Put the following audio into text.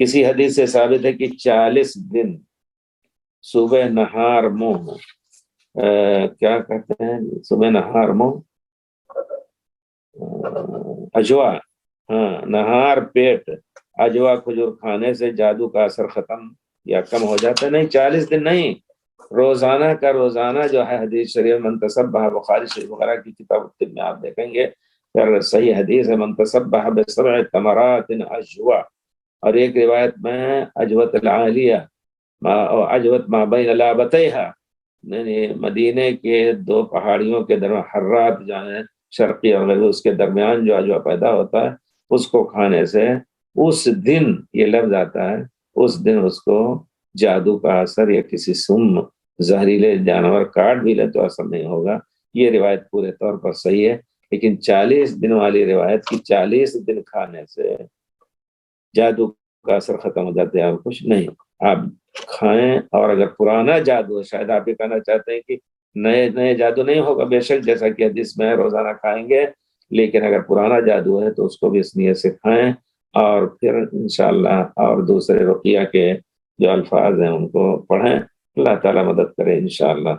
کسی حدیث سے ثابت ہے کہ 40 دن صبح نہار منہ کیا کہتے ہیں صبح نہار منہ اجوا، ہاں نہار پیٹ اجوا کھجور کھانے سے جادو کا اثر ختم یا کم ہو جاتا ہے. نہیں 40 دن نہیں، روزانہ کا روزانہ جو ہے حدیث شریف منتصبہ بخاری شریف وغیرہ کی کتاب الطب میں آپ دیکھیں گے پھر صحیح حدیث ہے منتصبہ بسبع تمرات اجوا. اور ایک روایت میں اجوت العالیہ اجوت ما بین لابتیہا، یعنی مدینے کے 2 پہاڑیوں کے درمیان حرات جو ہیں شرقی اور غربی اس کے درمیان جو اجوا پیدا ہوتا ہے اس کو کھانے سے اس دن یہ لفظ آتا ہے اس دن اس کو جادو کا اثر یا کسی سم زہریلے جانور کاٹ بھی لے تو اثر نہیں ہوگا. یہ روایت پورے طور پر صحیح ہے، لیکن 40 دن والی روایت کی 40 دن کھانے سے جادو کا اثر ختم ہو جاتا ہے اور کچھ نہیں. آپ کھائیں، اور اگر پرانا جادو ہے شاید آپ یہ کہنا چاہتے ہیں کہ نئے جادو نہیں ہوگا، بے شک جیسا کہ حدیث میں روزانہ کھائیں گے، لیکن اگر پرانا جادو ہے تو اس کو بھی اس نیت سے کھائیں اور پھر انشاءاللہ اور دوسرے رقیہ کے جو الفاظ ہیں ان کو پڑھیں. اللہ تعالیٰ مدد کرے انشاءاللہ.